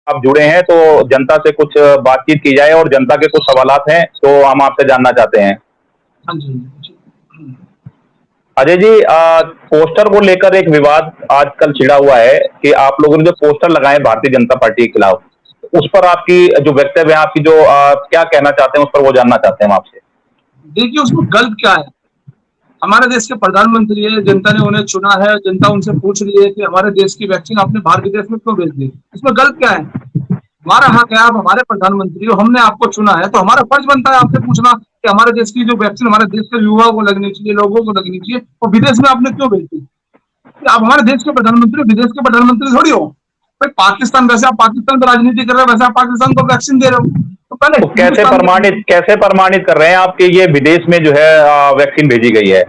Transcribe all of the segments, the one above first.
आप जुड़े हैं तो जनता से कुछ बातचीत की जाए और जनता के कुछ सवालात हैं तो हम आपसे जानना चाहते हैं। हाँ जी। अजय जी, पोस्टर को लेकर एक विवाद आजकल छिड़ा हुआ है कि आप लोगों ने जो पोस्टर लगाए भारतीय जनता पार्टी के खिलाफ, उस पर आपकी जो वक्तव्य है, आपकी जो क्या कहना चाहते हैं उस पर वो जानना चाहते हैं हम आपसे। देखिए उसमें गलत क्या है? हमारे देश के प्रधानमंत्री है, जनता ने उन्हें चुना है, जनता उनसे पूछ रही है कि हमारे देश की वैक्सीन आपने बाहर विदेश में क्यों भेज दी? इसमें गलत क्या है? हमारा हक है, आप हमारे प्रधानमंत्री हो, हमने आपको चुना है, तो हमारा फर्ज बनता है आपसे पूछना कि हमारे देश की जो वैक्सीन हमारे देश के युवा को लगनी चाहिए, लोगों को लगनी चाहिए, और विदेश में आपने क्यों भेज दी? आप हमारे देश के प्रधानमंत्री, विदेश के प्रधानमंत्री थोड़ी हो। भाई पाकिस्तान, वैसे आप पाकिस्तान पर राजनीति कर रहे हो, वैसे आप पाकिस्तान को वैक्सीन दे रहे हो, तो पहले तो हिंदुस्तान के। कैसे प्रमाणित कर रहे हैं आप कि ये विदेश में जो है वैक्सीन भेजी गई है?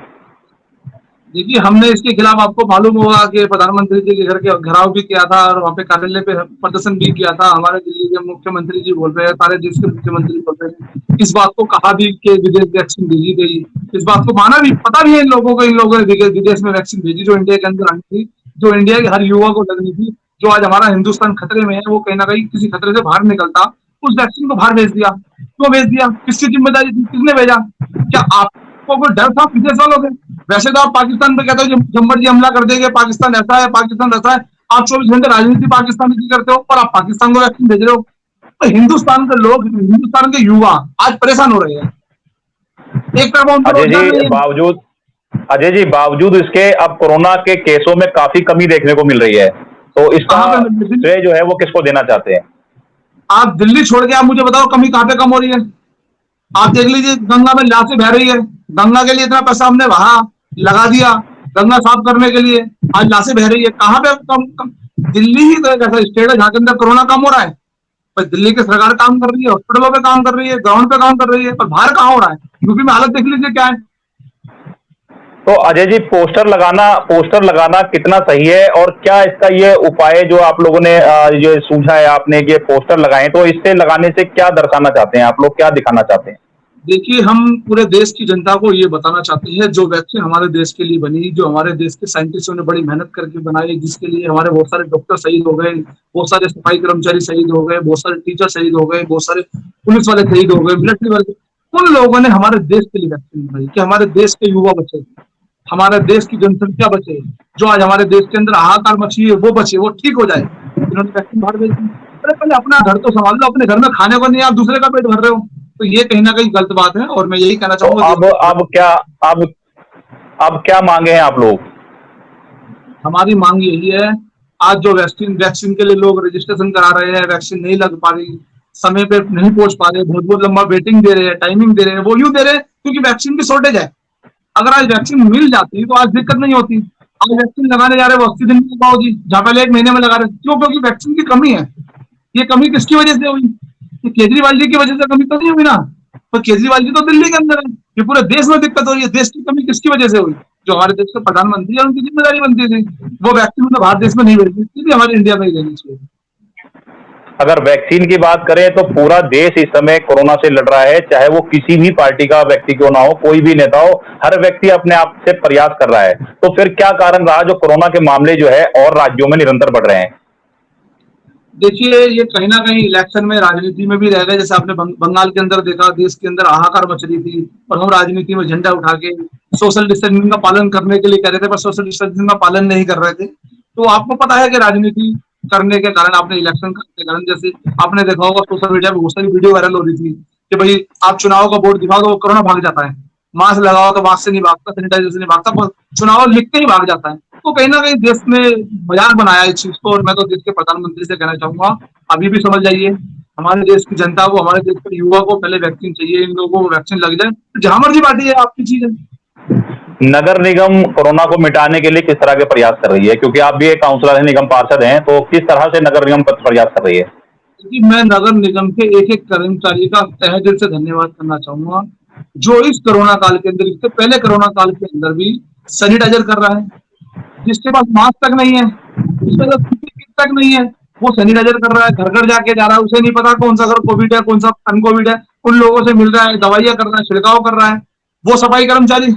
देखिए हमने इसके खिलाफ, आपको मालूम होगा कि प्रधानमंत्री जी के घर के घेराव भी किया था और वहाँ पे कार्यालय पे प्रदर्शन भी किया था। हमारे दिल्ली के मुख्यमंत्री जी बोल रहे हैं, सारे देश के मुख्यमंत्री बोल रहे हैं, इस बात को कहा भी कि विदेश वैक्सीन भेजी गई, इस बात को माना भी, पता भी है इन लोगों को, इन लोगों ने विदेश में वैक्सीन भेजी जो इंडिया के अंदर आनी थी, जो इंडिया के हर युवा को लगनी थी। जो आज हमारा हिंदुस्तान खतरे में है, वो कहीं ना कहीं किसी खतरे से बाहर निकलता, उस वैक्सीन को बाहर भेज दिया। क्यों भेज दिया? किसकी जिम्मेदारी थी? किसने भेजा? क्या आपको कोई डर था विदेश वालों से? वैसे तो आप पाकिस्तान पे कहते हो जब मर्जी हमला कर देंगे, पाकिस्तान ऐसा है, पाकिस्तान ऐसा है। आप 24 घंटे राजनीति पाकिस्तान की करते हो और आप पाकिस्तान को वैक्सीन भेज रहे हो। तो हिंदुस्तान के लोग, हिंदुस्तान के युवा आज परेशान हो रहे हैं। एक तरफ उनको अजय रोजगार जी नहीं है। बावजूद अजय जी, बावजूद इसके अब कोरोना के केसों में काफी कमी देखने को मिल रही है, तो इसका कहाँ पे मिल रही है? श्रेय जो है वो किसको देना चाहते हैं? आप दिल्ली छोड़ के आप मुझे बताओ कमी कहाँ पे कम हो रही है? आप देख लीजिए, गंगा में लाशें बह रही है, गंगा के लिए इतना पैसा हमने वहां लगा दिया, गंगा साफ करने के लिए, आज लाशें बह रही है। कहाँ पे कम? दिल्ली ही तो एक ऐसा स्टेट है जहाँ के अंदर कोरोना कम हो रहा है। पर दिल्ली की सरकार काम कर रही है, हॉस्पिटलों पे काम कर रही है, ग्राउंड पे काम कर रही है, पर बाहर कहाँ हो रहा है? यूपी में हालत देख लीजिए क्या है। तो अजय जी, पोस्टर लगाना कितना सही है और क्या इसका ये उपाय जो आप लोगों ने ये सूझा है आपने कि ये पोस्टर लगाए, तो इससे लगाने से क्या दर्शाना चाहते हैं आप लोग, क्या दिखाना चाहते हैं? देखिए हम पूरे देश की जनता को ये बताना चाहते हैं, जो वैक्सीन हमारे देश के लिए बनी, जो हमारे देश के साइंटिस्टों ने बड़ी मेहनत करके बनाई, जिसके लिए हमारे बहुत सारे डॉक्टर शहीद हो गए, बहुत सारे सफाई कर्मचारी शहीद हो गए, बहुत सारे टीचर शहीद हो गए, बहुत सारे पुलिस वाले शहीद हो गए, मिलिट्री वाले, उन लोगों ने हमारे देश के लिए वैक्सीन बनाई कि हमारे देश के युवा बचे, हमारे देश की जनसंख्या बचे, जो आज हमारे देश के अंदर हाहाकार मची है वो बचे, वो ठीक हो जाए। इन्होंने वैक्सीन बाहर भेज दी। अरे पहले अपना घर तो संभाल लो, अपने घर में खाने को नहीं, आप दूसरे का पेट भर रहे हो, तो ये कहीं ना कहीं गलत बात है। और मैं यही कहना तो चाहूंगा, अब अब क्या मांगे हैं आप लोग? हमारी मांग यही है, आज जो वैक्सीन वैक्सीन के लिए लोग रजिस्ट्रेशन करा रहे हैं, वैक्सीन नहीं लग पा रही, समय पे नहीं पहुंच पा रहे, बहुत बहुत लंबा वेटिंग दे रहे हैं, टाइमिंग दे रहे हैं, वो यूं दे रहे हैं क्योंकि वैक्सीन की शॉर्टेज है। अगर आज वैक्सीन मिल जाती तो आज दिक्कत नहीं होती। आज वैक्सीन लगाने जा रहे हो 80 दिन में लगाओगी, जहाँ पहले 1 महीने में लगा रहे, क्यों? क्योंकि वैक्सीन की कमी है। ये कमी किसकी वजह से हुई? ये केजरीवाल जी की वजह से कमी तो नहीं हुई ना। तो केजरीवाल जी तो दिल्ली के अंदर है, ये पूरे देश में दिक्कत हो रही है। देश की कमी किसकी वजह से हुई? जो हमारे देश के प्रधानमंत्री है, उनकी जिम्मेदारी बनती थी, वो वैक्सीन उन्हें भारत देश में नहीं भेजती थी, हमारे इंडिया में ही देनी चाहिए। अगर वैक्सीन की बात करें तो पूरा देश इस समय कोरोना से लड़ रहा है, चाहे वो किसी भी पार्टी का व्यक्ति क्यों ना हो, कोई भी नेता हो, हर व्यक्ति अपने आप से प्रयास कर रहा है। तो फिर क्या कारण रहा जो कोरोना के मामले जो है और राज्यों में निरंतर बढ़ रहे हैं? देखिए ये कहीं ना कहीं इलेक्शन में, राजनीति में भी रह गए। जैसे आपने बंगाल के अंदर देखा, देश के अंदर हाहाकार मच रही थी और हम राजनीति में झंडा उठा के सोशल डिस्टेंसिंग का पालन करने के लिए कह रहे थे, पर सोशल डिस्टेंसिंग का पालन नहीं कर रहे थे। तो आपको पता है कि राजनीति करने के कारण, आपने इलेक्शन करने के कारण, जैसे आपने देखा होगा सोशल मीडिया में बहुत सारी वीडियो वायरल हो रही थी कि भाई आप चुनाव का बोर्ड दिखाओ तो वो कोरोना भाग जाता है, मास्क लगाओ तो मास्क से नहीं भागता, सैनिटाइजर से नहीं भागता, पर चुनाव लिख के ही भाग जाता है। तो कहीं ना कहीं देश ने मजाक बनाया इस चीज को। और मैं तो देश के प्रधानमंत्री से कहना चाहूंगा, अभी भी समझ जाइए, हमारे देश की जनता को, हमारे देश के युवा को पहले वैक्सीन चाहिए, इन लोगों को वैक्सीन लग जाए, जहां मर्जी पार्टी है, आपकी चीज है। नगर निगम कोरोना को मिटाने के लिए किस तरह के प्रयास कर रही है, क्योंकि आप भी एक काउंसलर हैं, निगम पार्षद हैं, तो किस तरह से नगर निगम प्रयास कर रही है? क्योंकि मैं नगर निगम के एक एक कर्मचारी का तहे दिल से धन्यवाद करना चाहूंगा, जो इस कोरोना काल के अंदर, इससे पहले कोरोना काल के अंदर भी सैनिटाइजर कर रहा है। जिसके पास मास्क तक नहीं है, जिसके पास PPE किट तक नहीं है, वो सैनिटाइजर कर रहा है, घर घर जाके जा रहा है। उसे नहीं पता कौन सा घर कोविड है, कौन सा अनकोविड है, उन लोगों से मिल रहा है, दवाइयां कर रहा है, छिड़काव कर रहा है। वो सफाई कर्मचारी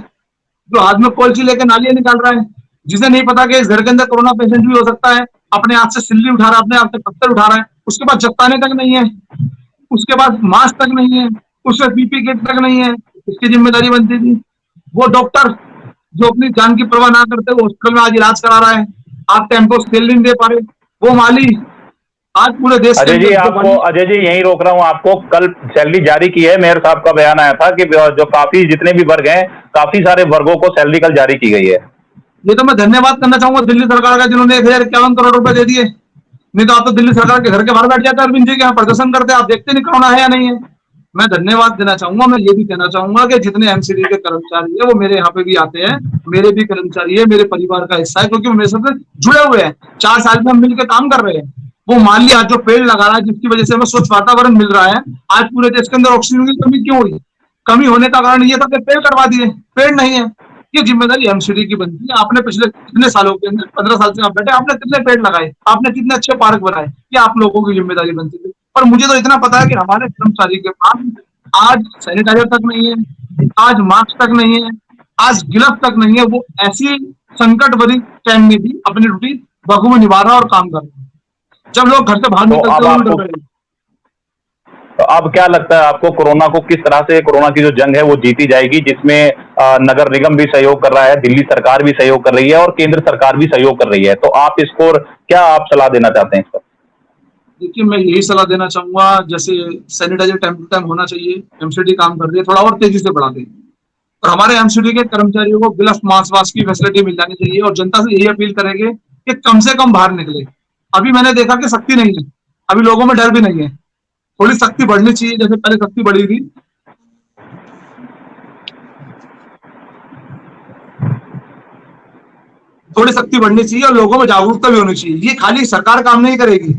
जो हाथ में कॉलची लेकर नालियां निकाल रहा है, जिसे नहीं पता कि इस घर के अंदर कोरोना पेशेंट भी हो सकता है, अपने हाथ से सिल्ली उठा रहा है, अपने हाथ से पत्थर उठा रहा है, उसके बाद जताने तक नहीं है, उसके बाद मास्क तक नहीं है, उसके पीपी किट तक नहीं है, इसकी जिम्मेदारी बनती थी। वो डॉक्टर जो अपनी जान की परवाह ना करते वो हॉस्पिटल में आज इलाज करा रहा है, आप टेम्पो सेल नहीं दे पा रहे। वो माली आज पूरे देश के अजय जी अंदर जो आपको, माली, अजय जी यहीं रोक रहा हूं आपको। कल सैलरी जारी की है, मेयर साहब का बयान आया था कि जो काफी जितने भी वर्ग हैं, काफी सारे वर्गों को सैलरी कल जारी की गई है। ये तो मैं धन्यवाद करना चाहूंगा दिल्ली सरकार का जिन्होंने 1051 करोड़ रुपए दे दिए। नहीं तो आप तो दिल्ली सरकार के घर के बाहर बैठ जाते अरविंद जी के यहाँ प्रदर्शन करते, आप देखते नहीं कोरोना है या नहीं है। मैं धन्यवाद देना चाहूंगा। मैं ये भी कहना चाहूंगा कि जितने एमसीडी के कर्मचारी है वो मेरे यहाँ पे भी आते हैं, मेरे भी कर्मचारी है, मेरे परिवार का हिस्सा है, क्योंकि वो मेरे साथ जुड़े हुए हैं। 4 साल में हम मिलकर काम कर रहे हैं। वो माली आज जो पेड़ लगा रहा है, जिसकी वजह से हमें स्वच्छ वातावरण मिल रहा है, आज पूरे देश के अंदर ऑक्सीजन की कमी क्यों हुई? कमी होने का कारण ये था कि पेड़ करवा दिए, पेड़ नहीं है। ये जिम्मेदारी एमसीडी की बनती है। आपने पिछले कितने सालों के अंदर, 15 साल से आप बैठे, आपने कितने पेड़ लगाए, आपने कितने अच्छे पार्क बनाए, ये आप लोगों की जिम्मेदारी बनती थी। पर मुझे तो इतना पता है कि हमारे कर्मचारी के पास आज सैनिटाइजर तक नहीं है, आज मास्क तक नहीं है, आज गिलफ तक नहीं है। वो ऐसी संकट भरी टाइम में भी अपनी ड्यूटी बखूबी निभा रहा है और काम कर रहा है। जब लोग घर से बाहर तो निकलते अब हुए आपको, डर रहे हैं। तो अब क्या लगता है आपको, कोरोना को किस तरह से, कोरोना की जो जंग है वो जीती जाएगी, जिसमें नगर निगम भी सहयोग कर रहा है, दिल्ली सरकार भी सहयोग कर रही है और केंद्र सरकार भी सहयोग कर रही है, तो आप इसको क्या आप सलाह देना चाहते हैं इस पर? देखिए, मैं यही सलाह देना चाहूंगा, जैसे सैनिटाइजर टाइम टू टाइम होना चाहिए, एमसीडी काम कर रही है, थोड़ा और तेजी से बढ़ा दें। और हमारे एमसीडी के कर्मचारियों को गिलफ मास्क वास्क की फैसिलिटी मिल जानी चाहिए। और जनता से यही अपील करेंगे कि कम से कम बाहर निकले। अभी मैंने देखा कि सख्ती नहीं है, अभी लोगों में डर भी नहीं है। थोड़ी सख्ती बढ़नी चाहिए, जैसे पहले सख्ती बढ़ी थी। थोड़ी सख्ती बढ़नी चाहिए और लोगों में जागरूकता भी होनी चाहिए। ये खाली सरकार काम नहीं करेगी,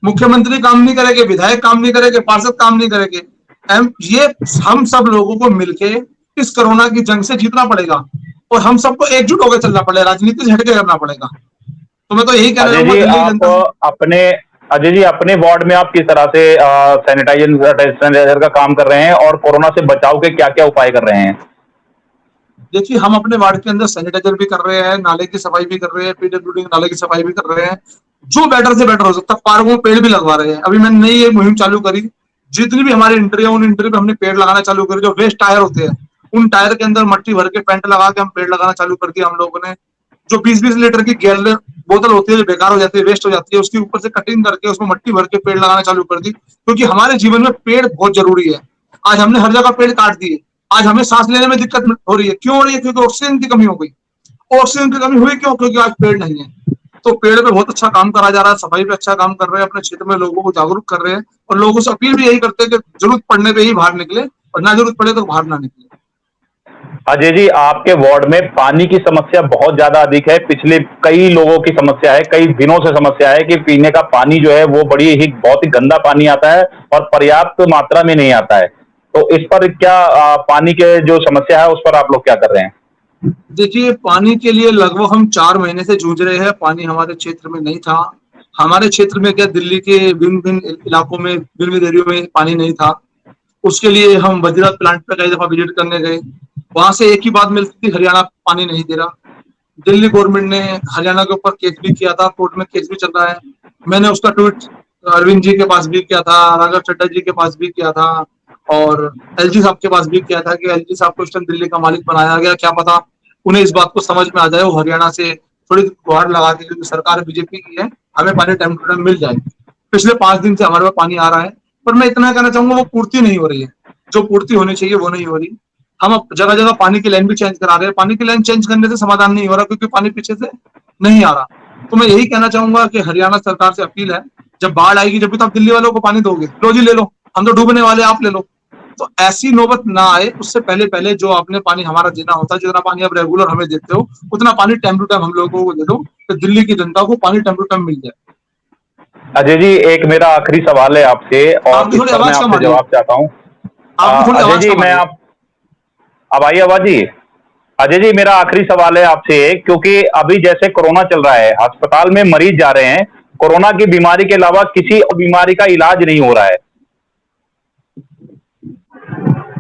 मुख्यमंत्री काम नहीं करेंगे, विधायक काम नहीं करेंगे, पार्षद काम नहीं करेंगे। ये हम सब लोगों को मिलके इस कोरोना की जंग से जीतना पड़ेगा और हम सबको एकजुट होकर चलना पड़ेगा, राजनीति से हटके करना पड़ेगा। तो मैं तो यही कहना अजय चाहूंगा जी दिल्ली की आप जनता से। अपने, अजय जी अपने वार्ड में आप किस तरह से सैनिटाइजर का काम कर रहे हैं और कोरोना से बचाव के क्या क्या उपाय कर रहे हैं? देखिए, हम अपने वार्ड के अंदर सैनिटाइजर भी कर रहे हैं, नाले की सफाई भी कर रहे हैं, पीडब्ल्यूडी नाले की सफाई भी कर रहे हैं। जो बेटर से बेटर हो सकता है, पार्कों में पेड़ भी लगवा रहे हैं। अभी मैंने नई ये मुहिम चालू करी, जितनी भी हमारी एंट्री है उन एंट्री पे हमने पेड़ लगाना चालू करी। जो वेस्ट टायर होते हैं उन टायर के अंदर मट्टी भर के पेंट लगा के हम पेड़ लगाना चालू कर दिया हम लोगों ने। जो 20-20 लीटर की गैलन बोतल होती है जो बेकार हो जाती है, वेस्ट हो जाती है, उसके ऊपर से कटिंग करके उसमें मट्टी भर के पेड़ लगाना चालू कर दी, क्योंकि हमारे जीवन में पेड़ बहुत जरूरी है। आज हमने हर जगह पेड़ काट दिए, आज हमें सांस लेने में दिक्कत हो रही है। क्यों हो रही है? क्योंकि ऑक्सीजन की कमी हो गई। ऑक्सीजन की कमी हुई क्यों? क्योंकि आज पेड़ नहीं है। तो पेड़ पे बहुत अच्छा काम करा जा रहा है, सफाई पे अच्छा काम कर रहे हैं, अपने क्षेत्र में लोगों को जागरूक कर रहे हैं और लोगों से अपील भी यही करते हैं कि जरूरत पड़ने पे ही बाहर निकले और ना जरूरत पड़े तो बाहर ना निकले। अजय जी आपके वार्ड में पानी की समस्या बहुत ज्यादा अधिक है, पिछले कई लोगों की समस्या है, कई दिनों से समस्या है कि पीने का पानी जो है वो बड़ी ही बहुत ही गंदा पानी आता है और पर्याप्त मात्रा में नहीं आता है। तो इस पर क्या पानी के जो समस्या है उस पर आप लोग क्या कर रहे हैं? देखिए, पानी के लिए लगभग हम 4 महीने से जूझ रहे हैं। पानी हमारे क्षेत्र में नहीं था। हमारे क्षेत्र में क्या, दिल्ली के भिन्न भिन्न इलाकों में, भिन्न भिन्न एरियो में पानी नहीं था। उसके लिए हम वजीरात प्लांट पे कई दफा विजिट करने गए। वहां से एक ही बात मिलती थी, हरियाणा पानी नहीं दे रहा। दिल्ली गवर्नमेंट ने हरियाणा के ऊपर केस भी किया था, कोर्ट में केस भी चल रहा है। मैंने उसका ट्वीट अरविंद जी के पास भी किया था, राघव चड्डा जी के पास भी किया था और एलजी साहब के पास भी किया था कि एलजी साहब को इस टाइम दिल्ली का मालिक बनाया गया, क्या पता उन्हें इस बात को समझ में आ जाए, वो हरियाणा से थोड़ी गुहार लगा के, क्योंकि सरकार बीजेपी की है, हमें पानी टाइम टू टाइम मिल जाए। पिछले 5 दिन से हमारे पास पानी आ रहा है, पर मैं इतना कहना चाहूंगा वो पूर्ति नहीं हो रही है। जो पूर्ति होनी चाहिए वो नहीं हो रही। हम अब जगह जगह पानी की लाइन भी चेंज करा रहे हैं। पानी की लाइन चेंज करने से समाधान नहीं हो रहा, क्योंकि पानी पीछे से नहीं आ रहा। तो मैं यही कहना चाहूंगा कि हरियाणा सरकार से अपील है, जब बाढ़ आएगी जब भी तो आप दिल्ली वालों को पानी दोगे, लो जी ले लो, हम तो डूबने वाले, आप ले लो। तो ऐसी नौबत ना आए, उससे पहले पहले जो आपने पानी हमारा देना होता है, जितना पानी आप रेगुलर हमें देते हो, उतना पानी टाइम टू टाइम हम लोगों को दे दो, तो दिल्ली की जनता को पानी टाइम टू टाइम मिल जाए। अजय जी एक मेरा आखिरी सवाल है आपसे और आपकी इस थोड़ी पर मैं आवाज कम आ आपसे रही है। जवाब चाहता हूँ। आपकी थोड़ी अजय आवाज जी कम आ मैं रही है। आप, अब आई आवाज जी? अजय जी मेरा आखिरी सवाल है आपसे, क्योंकि अभी जैसे कोरोना चल रहा है, अस्पताल में मरीज जा रहे हैं, कोरोना की बीमारी के अलावा किसी और बीमारी का इलाज नहीं हो रहा है।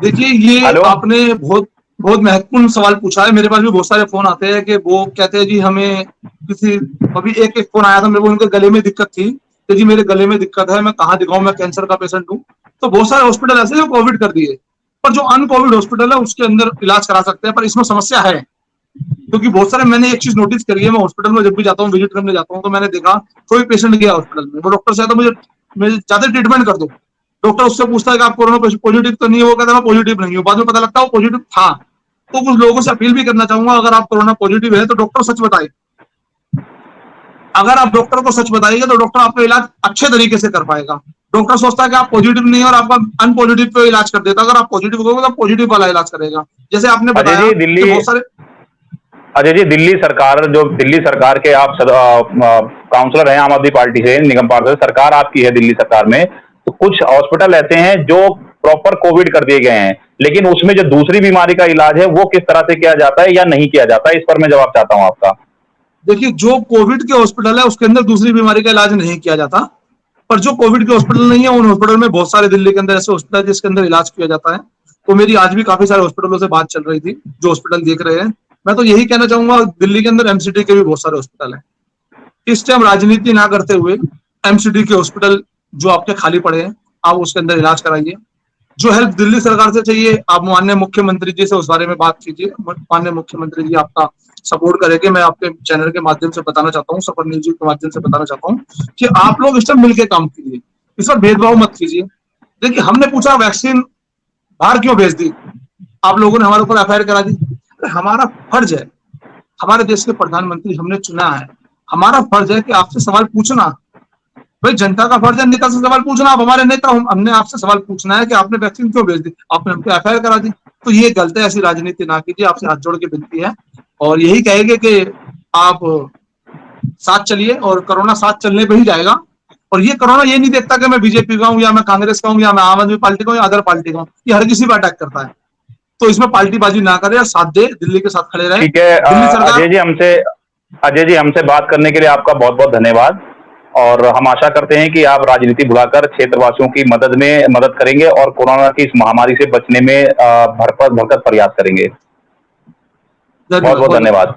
देखिए, ये हेलो। आपने बहुत बहुत महत्वपूर्ण सवाल पूछा है। मेरे पास भी बहुत सारे फोन आते हैं कि वो कहते हैं जी हमें किसी, अभी एक एक फोन आया था मेरे को, उनके गले में दिक्कत थी, कि जी मेरे गले में दिक्कत है, मैं कहाँ दिखाऊं, मैं कैंसर का पेशेंट हूँ। तो बहुत सारे हॉस्पिटल ऐसे जो कोविड कर दिए, पर जो अनकोविड हॉस्पिटल है उसके अंदर इलाज करा सकते हैं, पर इसमें समस्या है। क्योंकि बहुत सारे, मैंने एक चीज नोटिस करी है, मैं हॉस्पिटल में जब भी जाता हूँ, विजिट करने जाता हूँ, तो मैंने देखा कोई पेशेंट गया हॉस्पिटल में, वो डॉक्टर से कहता मुझे ज्यादा ट्रीटमेंट कर दो। डॉक्टर उससे पूछता है कि आप कोरोना पॉजिटिव तो नहीं है, वो कहता है मैं पॉजिटिव नहीं हूँ, बाद में पता लगता है वो पॉजिटिव था। तो कुछ लोगों से अपील भी करना चाहूंगा, अगर आप कोरोना पॉजिटिव है तो डॉक्टर सच बताए। अगर आप डॉक्टर को सच बताइएगा तो डॉक्टर आपका इलाज अच्छे तरीके से कर पाएगा। डॉक्टर सोचता है कि आप पॉजिटिव नहीं है और आपका अनपॉजिटिव पे इलाज कर देता है। अगर आप पॉजिटिव हो तो पॉजिटिव वाला इलाज करेगा। जैसे आपने अजय बताया जी कि बहुत सारे, अजय जी, दिल्ली सरकार के आप काउंसलर हैं आम आदमी पार्टी से, निगम पार्षद, सरकार आपकी है दिल्ली सरकार में, तो कुछ हॉस्पिटल ऐसे हैं जो प्रॉपर कोविड कर दिए गए हैं, लेकिन उसमें जो दूसरी बीमारी का इलाज है वो किस तरह से किया जाता है या नहीं किया जाता है, इस पर मैं जवाब चाहता हूं आपका। देखिए जो कोविड के हॉस्पिटल है उसके अंदर दूसरी बीमारी का इलाज नहीं किया जाता, पर जो कोविड के हॉस्पिटल नहीं है उन हॉस्पिटल में बहुत सारे दिल्ली के अंदर ऐसे हॉस्पिटल है जिसके अंदर इलाज किया जाता है। तो मेरी आज भी काफी सारे हॉस्पिटलों से बात चल रही थी जो हॉस्पिटल देख रहे हैं। मैं तो यही कहना चाहूंगा, दिल्ली के अंदर एमसीटी के भी बहुत सारे हॉस्पिटल हैं। इस टाइम राजनीति ना करते हुए एमसीडी के हॉस्पिटल जो आपके खाली पड़े हैं, आप उसके अंदर इलाज कराइए। जो हेल्प दिल्ली सरकार से चाहिए, आप माननीय मुख्यमंत्री जी से उस बारे में बात कीजिए। माननीय मुख्यमंत्री जी आपका सपोर्ट करेंगे। मैं आपके चैनल के माध्यम से बताना चाहता हूँ, सफर न्यूज के माध्यम से बताना चाहता हूँ कि आप लोग इस टाइम मिलकर काम कीजिए, इस पर भेदभाव मत कीजिए। देखिए हमने पूछा वैक्सीन बाहर क्यों भेज दी, आप लोगों ने हमारे ऊपर एफआईआर करा दी। हमारा फर्ज है, हमारे देश के प्रधानमंत्री हमने चुना है, हमारा फर्ज है कि आपसे सवाल पूछना। भाई जनता का फर्ज है नेता से सवाल पूछना। आप हमारे नेता, हमने आपसे सवाल पूछना है कि आपने वैक्सीन क्यों भेज दी, आपने हमको एफआईआर करा दी। तो ये गलत है, ऐसी राजनीति ना कीजिए, आपसे हाथ जोड़ के विनती है। और यही कहेंगे कि आप साथ चलिए और कोरोना साथ चलने पे ही जाएगा। और ये कोरोना ये नहीं देखता कि मैं बीजेपी का हूँ या मैं कांग्रेस का हूँ या मैं आम आदमी पार्टी का हूँ या अदर पार्टी का हूँ, ये हर किसी पर अटैक करता है। तो इसमें पार्टीबाजी ना करे और साथ दे, दिल्ली के साथ खड़े रहे। ठीक है। दिल्ली सरकार, अजय जी हमसे बात करने के लिए आपका बहुत बहुत धन्यवाद, और हम आशा करते हैं कि आप राजनीति भुलाकर क्षेत्रवासियों की मदद करेंगे और कोरोना की इस महामारी से बचने में भरसक प्रयास करेंगे। बहुत धन्यवाद, बहुत बहुत धन्यवाद।